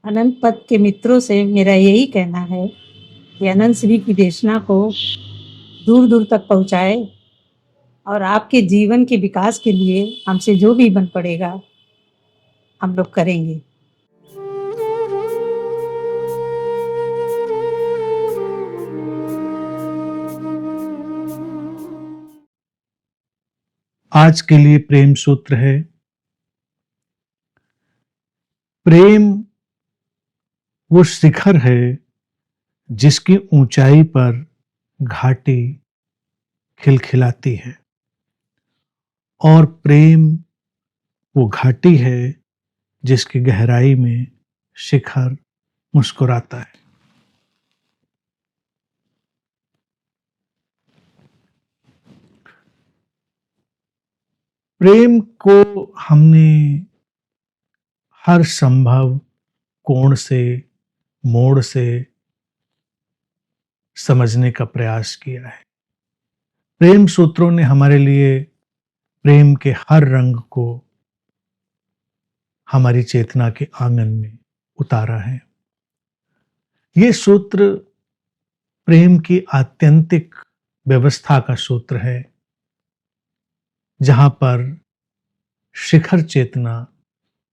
अनंत पद के मित्रों से मेरा यही कहना है कि अनंत श्री की देशना को दूर दूर तक पहुंचाए और आपके जीवन के विकास के लिए हमसे जो भी बन पड़ेगा हम लोग करेंगे। आज के लिए प्रेम सूत्र है, प्रेम वो शिखर है जिसकी ऊंचाई पर घाटी खिलखिलाती है, और प्रेम वो घाटी है जिसकी गहराई में शिखर मुस्कुराता है। प्रेम को हमने हर संभव कोण से, मोड़ से समझने का प्रयास किया है। प्रेम सूत्रों ने हमारे लिए प्रेम के हर रंग को हमारी चेतना के आंगन में उतारा है। ये सूत्र प्रेम की आत्यंतिक व्यवस्था का सूत्र है, जहां पर शिखर चेतना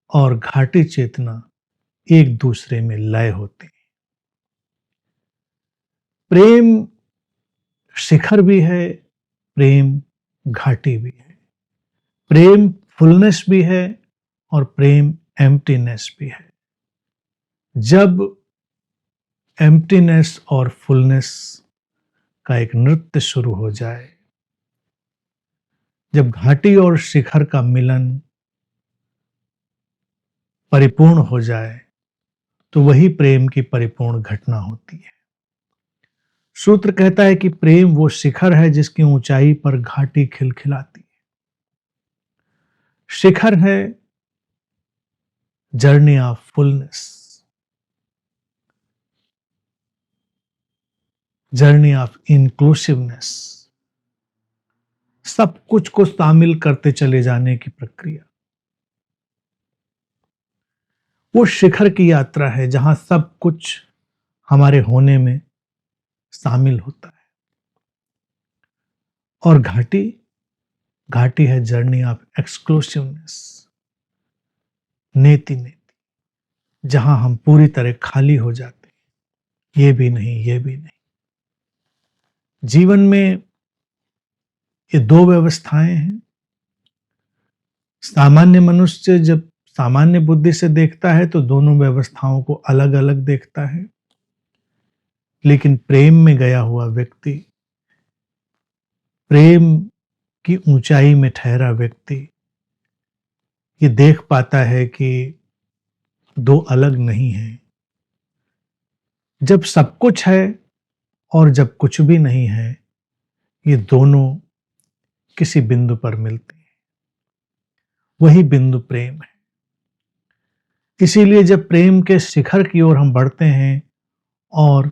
और घाटी चेतना एक दूसरे में लय होते हैं। प्रेम शिखर भी है, प्रेम घाटी भी है, प्रेम फुलनेस भी है और प्रेम एम्प्टीनेस भी है। जब एम्प्टीनेस और फुलनेस का एक नृत्य शुरू हो जाए, जब घाटी और शिखर का मिलन परिपूर्ण हो जाए, तो वही प्रेम की परिपूर्ण घटना होती है। सूत्र कहता है कि प्रेम वो शिखर है जिसकी ऊंचाई पर घाटी खिलखिलाती है। शिखर है journey of fullness, journey of inclusiveness, सब कुछ को शामिल करते चले जाने की प्रक्रिया। वो शिखर की यात्रा है जहां सब कुछ हमारे होने में शामिल होता है। और घाटी, घाटी है जर्नी ऑफ एक्सक्लूसिवनेस, नेति नेति, जहां हम पूरी तरह खाली हो जाते हैं। ये भी नहीं, ये भी नहीं। जीवन में ये दो व्यवस्थाएं हैं। सामान्य मनुष्य जब सामान्य बुद्धि से देखता है तो दोनों व्यवस्थाओं को अलग अलग देखता है, लेकिन प्रेम में गया हुआ व्यक्ति, प्रेम की ऊंचाई में ठहरा व्यक्ति ये देख पाता है कि दो अलग नहीं हैं। जब सब कुछ है और जब कुछ भी नहीं है, ये दोनों किसी बिंदु पर मिलते हैं। वही बिंदु प्रेम है। इसीलिए जब प्रेम के शिखर की ओर हम बढ़ते हैं और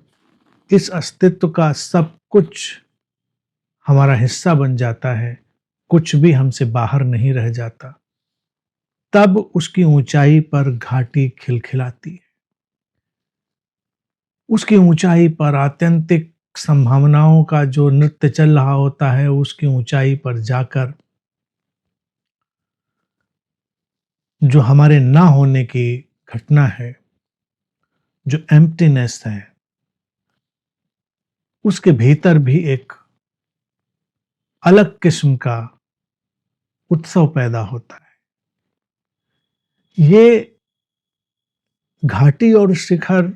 इस अस्तित्व का सब कुछ हमारा हिस्सा बन जाता है, कुछ भी हमसे बाहर नहीं रह जाता, तब उसकी ऊंचाई पर घाटी खिलखिलाती है। उसकी ऊंचाई पर आत्यंतिक संभावनाओं का जो नृत्य चल रहा होता है, उसकी ऊंचाई पर जाकर जो हमारे ना होने की घटना है, जो एम्प्टीनेस है, उसके भीतर भी एक अलग किस्म का उत्सव पैदा होता है। ये घाटी और शिखर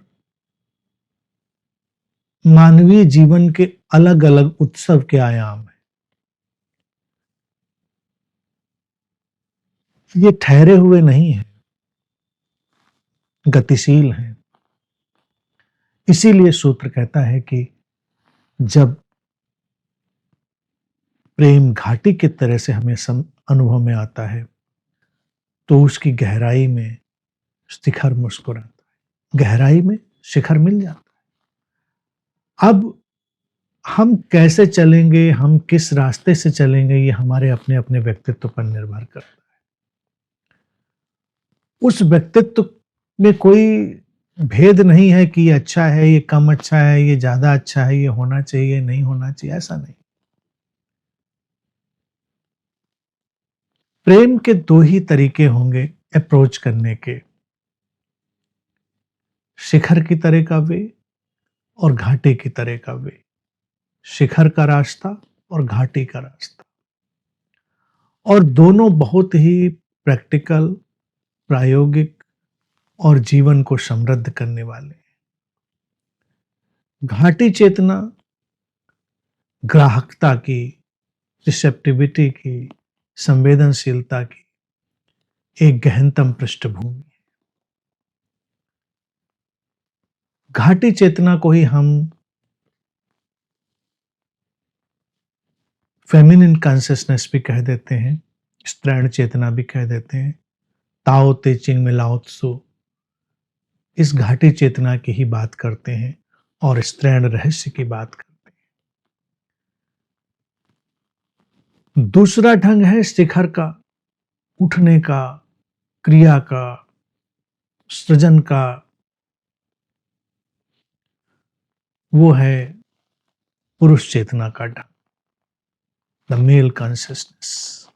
मानवीय जीवन के अलग अलग उत्सव के आयाम है। ये ठहरे हुए नहीं हैं, गतिशील हैं। इसीलिए सूत्र कहता है कि जब प्रेम घाटी की तरह से हमें अनुभव में आता है, तो उसकी गहराई में शिखर मुस्कुराता है, गहराई में शिखर मिल जाता है। अब हम कैसे चलेंगे, हम किस रास्ते से चलेंगे, ये हमारे अपने अपने व्यक्तित्व पर निर्भर करता है। उस व्यक्तित्व में कोई भेद नहीं है कि ये अच्छा है, ये कम अच्छा है, ये ज्यादा अच्छा है, ये होना चाहिए, नहीं होना चाहिए, ऐसा नहीं। प्रेम के दो ही तरीके होंगे अप्रोच करने के, शिखर की तरह का वे और घाटी की तरह का वे। शिखर का रास्ता और घाटी का रास्ता, और दोनों बहुत ही प्रैक्टिकल, प्रायोगिक और जीवन को समृद्ध करने वाले। घाटी चेतना ग्राहकता की, रिसेप्टिविटी की, संवेदनशीलता की एक गहनतम पृष्ठभूमि है। घाटी चेतना को ही हम फेमिनिन कॉन्शियसनेस भी कह देते हैं, स्त्रैण चेतना भी कह देते हैं। ताओ ते चिंग में लाओ त्सो इस घाटी चेतना की ही बात करते हैं और स्त्रैण रहस्य की बात करते हैं। दूसरा ढंग है शिखर का, उठने का, क्रिया का, सृजन का, वो है पुरुष चेतना का ढंग, द मेल कॉन्शियसनेस।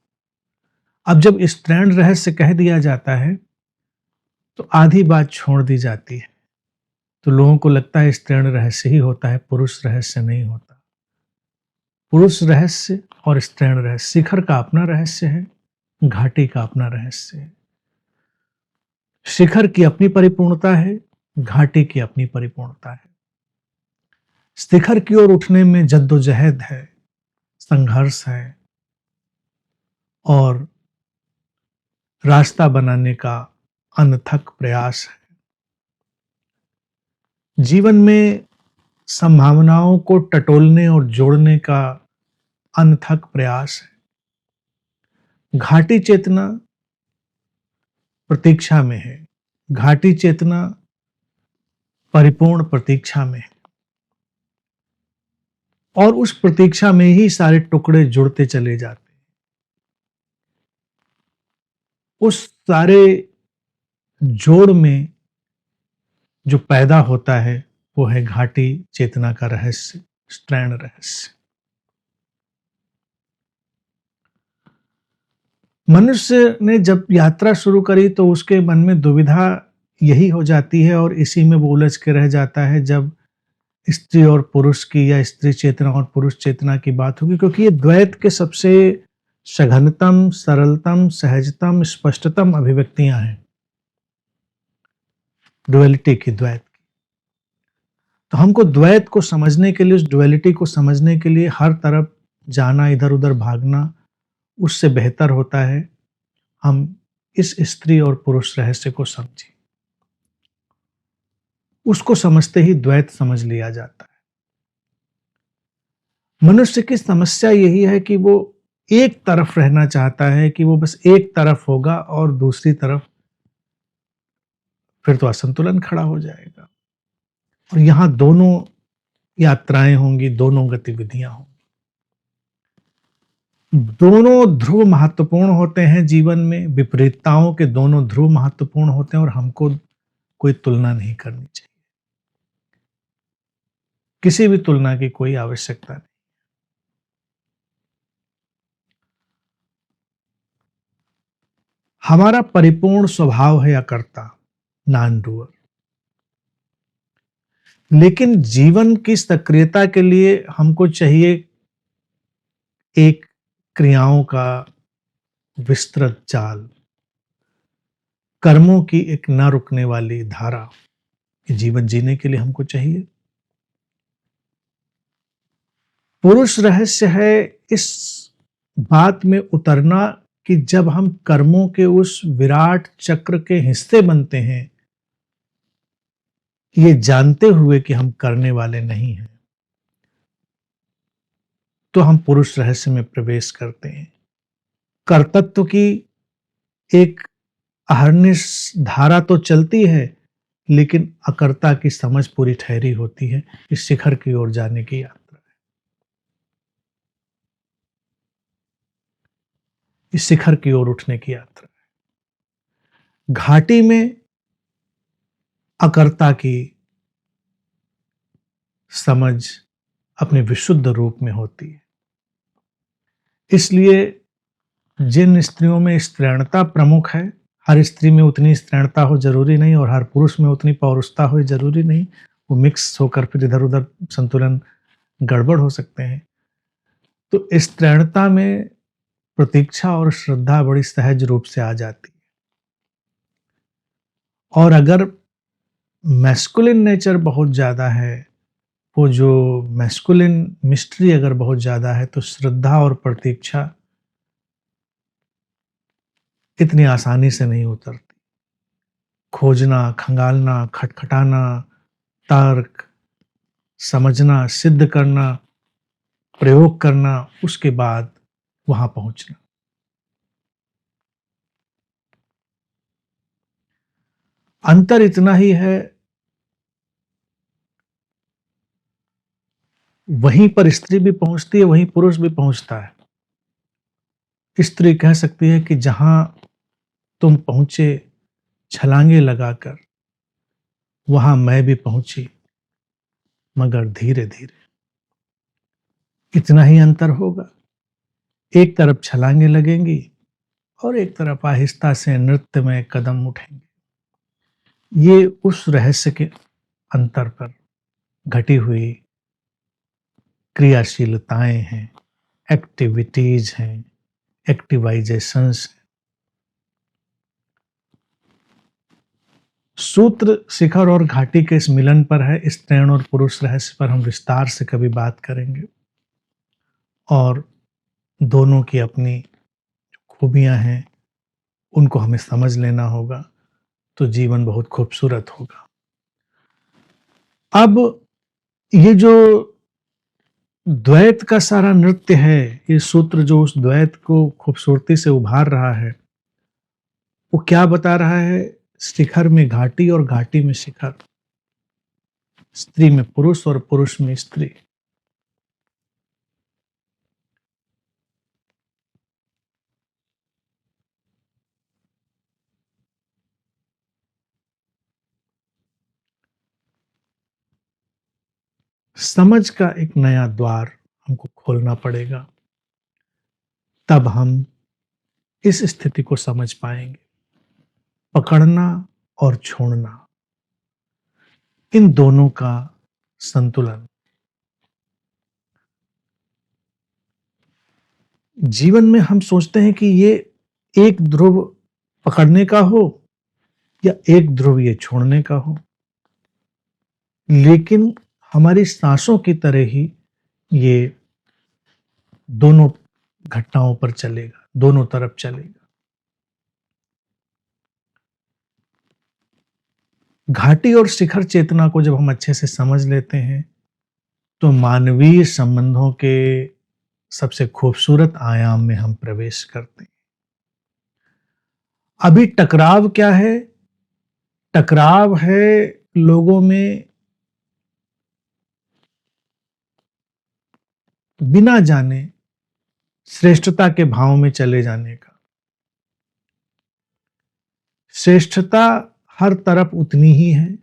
अब जब स्त्रैण रहस्य कह दिया जाता है तो आधी बात छोड़ दी जाती है, तो लोगों को लगता है स्त्रैण रहस्य ही होता है, पुरुष रहस्य नहीं होता। पुरुष रहस्य और स्त्रैण रहस्य, शिखर का अपना रहस्य है, घाटी का अपना रहस्य है। शिखर की अपनी परिपूर्णता है, घाटी की अपनी परिपूर्णता है। शिखर की ओर उठने में जद्दोजहद है, संघर्ष है और रास्ता बनाने का अनथक प्रयास है। जीवन में संभावनाओं को टटोलने और जोड़ने का अनथक प्रयास है। घाटी चेतना प्रतीक्षा में है, घाटी चेतना परिपूर्ण प्रतीक्षा में है, और उस प्रतीक्षा में ही सारे टुकड़े जुड़ते चले जाते हैं। उस सारे जोड़ में जो पैदा होता है वो है घाटी चेतना का रहस्य, स्त्रैण रहस्य। मनुष्य ने जब यात्रा शुरू करी तो उसके मन में दुविधा यही हो जाती है और इसी में वो उलझ के रह जाता है जब स्त्री और पुरुष की या स्त्री चेतना और पुरुष चेतना की बात होगी, क्योंकि ये द्वैत के सबसे सघनतम, सरलतम, सहजतम, स्पष्टतम अभिव्यक्तियां हैं, डुअलिटी की, द्वैत की। तो हमको द्वैत को समझने के लिए, उस डुअलिटी को समझने के लिए हर तरफ जाना, इधर उधर भागना, उससे बेहतर होता है हम इस स्त्री और पुरुष रहस्य को समझें। उसको समझते ही द्वैत समझ लिया जाता है। मनुष्य की समस्या यही है कि वो एक तरफ रहना चाहता है, कि वो बस एक तरफ होगा और दूसरी तरफ फिर तो असंतुलन खड़ा हो जाएगा। और यहां दोनों यात्राएं होंगी, दोनों गतिविधियां होंगी। दोनों ध्रुव महत्वपूर्ण होते हैं जीवन में, विपरीतताओं के दोनों ध्रुव महत्वपूर्ण होते हैं और हमको कोई तुलना नहीं करनी चाहिए, किसी भी तुलना की कोई आवश्यकता नहीं। हमारा परिपूर्ण स्वभाव है अकर्ता, नॉन डूअर, लेकिन जीवन की सक्रियता के लिए हमको चाहिए एक क्रियाओं का विस्तृत जाल, कर्मों की एक न रुकने वाली धारा। जीवन जीने के लिए हमको चाहिए। पुरुष रहस्य है इस बात में उतरना कि जब हम कर्मों के उस विराट चक्र के हिस्से बनते हैं, ये जानते हुए कि हम करने वाले नहीं हैं, तो हम पुरुष रहस्य में प्रवेश करते हैं। कर्तृत्व की एक अहर्निश धारा तो चलती है, लेकिन अकर्ता की समझ पूरी ठहरी होती है। इस शिखर की ओर जाने की यात्रा है, इस शिखर की ओर उठने की यात्रा है। घाटी में अकर्ता की समझ अपने विशुद्ध रूप में होती है। इसलिए जिन स्त्रियों में स्त्रैणता प्रमुख है, हर स्त्री में उतनी स्त्रैणता हो जरूरी नहीं और हर पुरुष में उतनी पौरुषता हो जरूरी नहीं, वो मिक्स होकर फिर इधर उधर संतुलन गड़बड़ हो सकते हैं। तो स्त्रैणता में प्रतीक्षा और श्रद्धा बड़ी सहज रूप से आ जाती है। और अगर मैस्कुलिन नेचर बहुत ज्यादा है, वो जो मैस्कुलिन मिस्ट्री अगर बहुत ज्यादा है, तो श्रद्धा और प्रतीक्षा इतनी आसानी से नहीं उतरती। खोजना, खंगालना, खटखटाना, तर्क, समझना, सिद्ध करना, प्रयोग करना, उसके बाद वहां पहुंचना। अंतर इतना ही है, वहीं पर स्त्री भी पहुंचती है, वहीं पुरुष भी पहुंचता है। स्त्री कह सकती है कि जहां तुम पहुंचे छलांगे लगाकर, वहां मैं भी पहुंची, मगर धीरे धीरे। इतना ही अंतर होगा। एक तरफ छलांगे लगेंगी और एक तरफ आहिस्ता से नृत्य में कदम उठेंगे। ये उस रहस्य के अंतर पर घटी हुई क्रियाशीलताएं हैं, एक्टिविटीज हैं, एक्टिवाइजेशंस हैं। सूत्र शिखर और घाटी के इस मिलन पर है। स्त्रैण और पुरुष रहस्य पर हम विस्तार से कभी बात करेंगे और दोनों की अपनी खूबियां हैं, उनको हमें समझ लेना होगा, तो जीवन बहुत खूबसूरत होगा। अब ये जो द्वैत का सारा नृत्य है, ये सूत्र जो उस द्वैत को खूबसूरती से उभार रहा है, वो क्या बता रहा है? शिखर में घाटी और घाटी में शिखर, स्त्री में पुरुष और पुरुष में स्त्री। समझ का एक नया द्वार हमको खोलना पड़ेगा, तब हम इस स्थिति को समझ पाएंगे। पकड़ना और छोड़ना, इन दोनों का संतुलन। जीवन में हम सोचते हैं कि ये एक ध्रुव पकड़ने का हो या एक ध्रुव ये छोड़ने का हो, लेकिन हमारी सांसों की तरह ही ये दोनों घटनाओं पर चलेगा, दोनों तरफ चलेगा। घाटी और शिखर चेतना को जब हम अच्छे से समझ लेते हैं, तो मानवीय संबंधों के सबसे खूबसूरत आयाम में हम प्रवेश करते हैं। अभी टकराव क्या है? टकराव है लोगों में बिना जाने श्रेष्ठता के भाव में चले जाने का। श्रेष्ठता हर तरफ उतनी ही है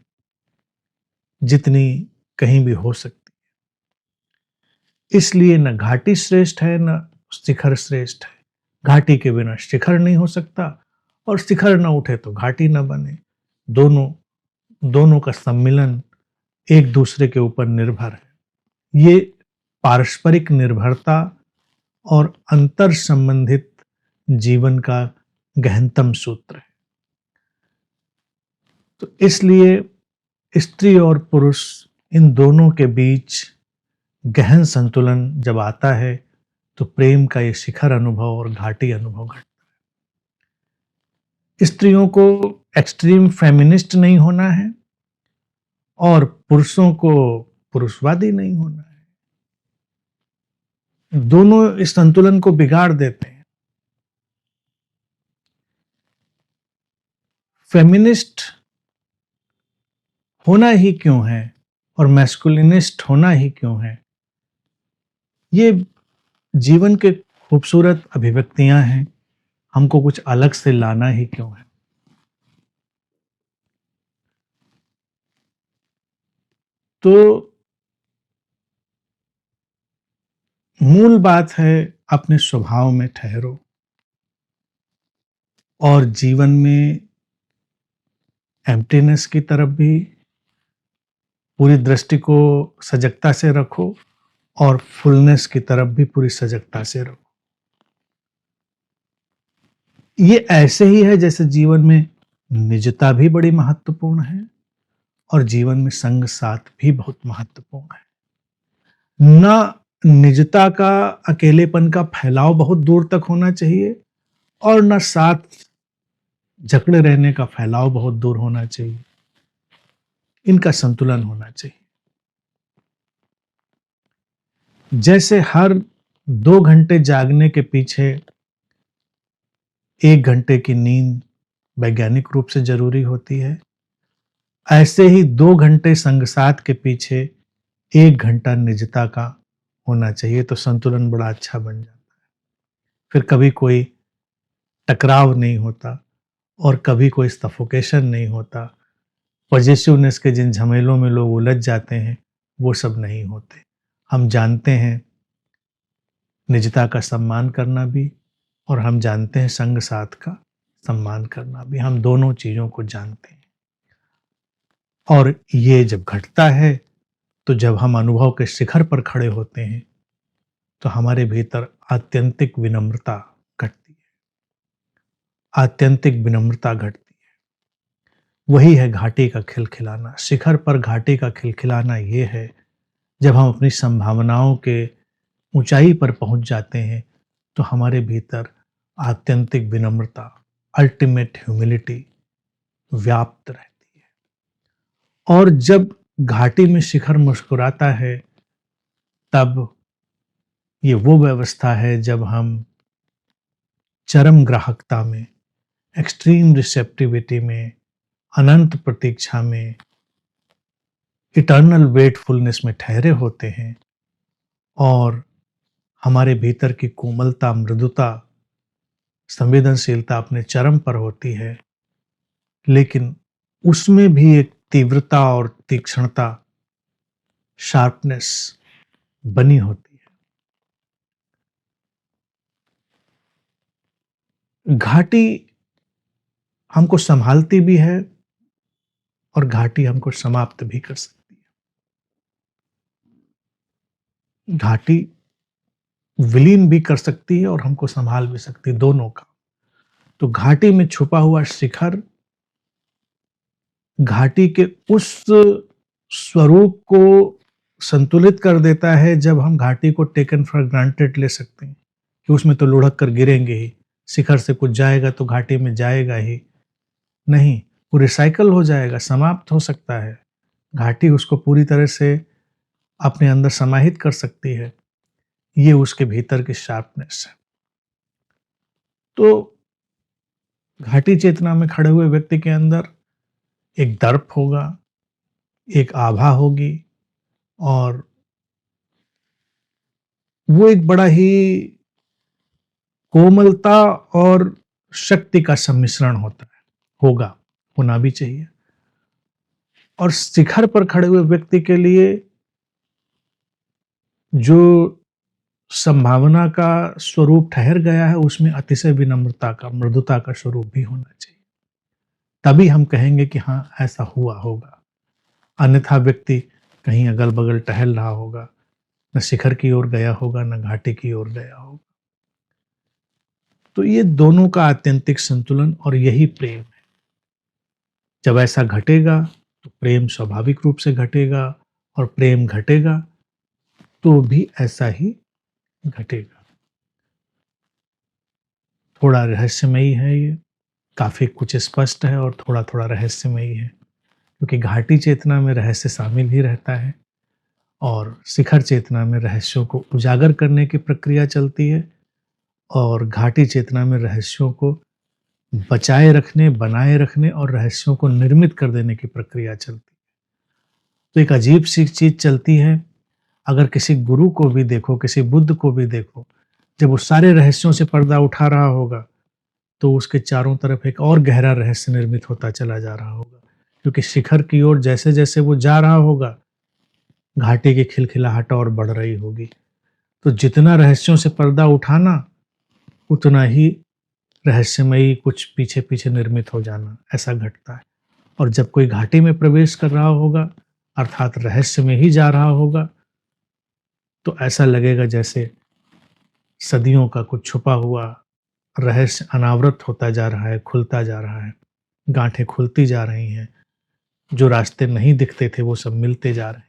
जितनी कहीं भी हो सकती है। इसलिए न घाटी श्रेष्ठ है न शिखर श्रेष्ठ है। घाटी के बिना शिखर नहीं हो सकता और शिखर न उठे तो घाटी न बने। दोनों का सम्मिलन एक दूसरे के ऊपर निर्भर है। ये पारस्परिक निर्भरता और अंतर संबंधित जीवन का गहनतम सूत्र है। तो इसलिए स्त्री और पुरुष, इन दोनों के बीच गहन संतुलन जब आता है, तो प्रेम का ये शिखर अनुभव और घाटी अनुभव घटता है। स्त्रियों को एक्सट्रीम फेमिनिस्ट नहीं होना है और पुरुषों को पुरुषवादी नहीं होना है। दोनों इस संतुलन को बिगाड़ देते हैं। फेमिनिस्ट होना ही क्यों है और मैस्कुलिनिस्ट होना ही क्यों है? ये जीवन के खूबसूरत अभिव्यक्तियां हैं। हमको कुछ अलग से लाना ही क्यों है? तो मूल बात है, अपने स्वभाव में ठहरो और जीवन में एम्प्टीनेस की तरफ भी पूरी दृष्टि को सजगता से रखो और फुलनेस की तरफ भी पूरी सजगता से रखो। ये ऐसे ही है जैसे जीवन में निजता भी बड़ी महत्वपूर्ण है और जीवन में संग साथ भी बहुत महत्वपूर्ण है। ना निजता का, अकेलेपन का फैलाव बहुत दूर तक होना चाहिए और ना साथ जकड़े रहने का फैलाव बहुत दूर होना चाहिए। इनका संतुलन होना चाहिए। जैसे हर 2 घंटे जागने के पीछे 1 घंटे की नींद वैज्ञानिक रूप से जरूरी होती है, ऐसे ही 2 घंटे संगसाथ के पीछे 1 घंटा निजता का होना चाहिए, तो संतुलन बड़ा अच्छा बन जाता है। फिर कभी कोई टकराव नहीं होता और कभी कोई सफोकेशन नहीं होता। पॉजिटिवनेस के जिन झमेलों में लोग उलझ जाते हैं वो सब नहीं होते। हम जानते हैं निजता का सम्मान करना भी और हम जानते हैं संग साथ का सम्मान करना भी। हम दोनों चीजों को जानते हैं और ये जब घटता है तो जब हम अनुभव के शिखर पर खड़े होते हैं तो हमारे भीतर आत्यंतिक विनम्रता घटती है। आत्यंतिक विनम्रता घटती है। वही है घाटी का खिलखिलाना। शिखर पर घाटी का खिलखिलाना ये है जब हम अपनी संभावनाओं के ऊंचाई पर पहुंच जाते हैं तो हमारे भीतर आत्यंतिक विनम्रता, अल्टीमेट ह्यूमिलिटी व्याप्त रहती है। और जब घाटी में शिखर मुस्कुराता है तब ये वो व्यवस्था है जब हम चरम ग्राहकता में, एक्सट्रीम रिसेप्टिविटी में, अनंत प्रतीक्षा में, इटर्नल वेटफुलनेस में ठहरे होते हैं और हमारे भीतर की कोमलता, मृदुता, संवेदनशीलता अपने चरम पर होती है, लेकिन उसमें भी एक तीव्रता और तीक्ष्णता, शार्पनेस बनी होती है। घाटी हमको संभालती भी है और घाटी हमको समाप्त भी कर सकती है। घाटी विलीन भी कर सकती है और हमको संभाल भी सकती है, दोनों का। तो घाटी में छुपा हुआ शिखर घाटी के उस स्वरूप को संतुलित कर देता है जब हम घाटी को टेकन फॉर ग्रांटेड ले सकते हैं कि उसमें तो लुढ़क कर गिरेंगे ही, शिखर से कुछ जाएगा तो घाटी में जाएगा ही नहीं, वो रिसाइकल हो जाएगा, समाप्त हो सकता है। घाटी उसको पूरी तरह से अपने अंदर समाहित कर सकती है। ये उसके भीतर की शार्पनेस है। तो घाटी चेतना में खड़े हुए व्यक्ति के अंदर एक दर्प होगा, एक आभा होगी और वो एक बड़ा ही कोमलता और शक्ति का सम्मिश्रण होगा, होना भी चाहिए। और शिखर पर खड़े हुए व्यक्ति के लिए जो संभावना का स्वरूप ठहर गया है उसमें अतिशय विनम्रता का, मृदुता का स्वरूप भी होना चाहिए। तभी हम कहेंगे कि हाँ ऐसा हुआ होगा। अन्यथा व्यक्ति कहीं अगल बगल टहल रहा होगा, न शिखर की ओर गया होगा न घाटी की ओर गया होगा। तो ये दोनों का आत्यंतिक संतुलन और यही प्रेम है। जब ऐसा घटेगा तो प्रेम स्वाभाविक रूप से घटेगा और प्रेम घटेगा तो भी ऐसा ही घटेगा। थोड़ा रहस्यमयी है ये, काफी कुछ स्पष्ट है और थोड़ा थोड़ा रहस्यमयी है, क्योंकि घाटी चेतना में रहस्य शामिल ही रहता है और शिखर चेतना में रहस्यों को उजागर करने की प्रक्रिया चलती है और घाटी चेतना में रहस्यों को बचाए रखने, बनाए रखने और रहस्यों को निर्मित कर देने की प्रक्रिया चलती है। तो एक अजीब सी चीज चलती है। अगर किसी गुरु को भी देखो, किसी बुद्ध को भी देखो, जब वो सारे रहस्यों से पर्दा उठा रहा होगा तो उसके चारों तरफ एक और गहरा रहस्य निर्मित होता चला जा रहा होगा, क्योंकि शिखर की ओर जैसे जैसे वो जा रहा होगा घाटी की खिलखिलाहट और बढ़ रही होगी। तो जितना रहस्यों से पर्दा उठाना, उतना ही रहस्यमयी कुछ पीछे पीछे निर्मित हो जाना, ऐसा घटता है। और जब कोई घाटी में प्रवेश कर रहा होगा, अर्थात रहस्य में ही जा रहा होगा, तो ऐसा लगेगा जैसे सदियों का कुछ छुपा हुआ रहस्य अनावृत होता जा रहा है, खुलता जा रहा है। गांठें खुलती जा रही हैं, जो रास्ते नहीं दिखते थे वो सब मिलते जा रहे हैं।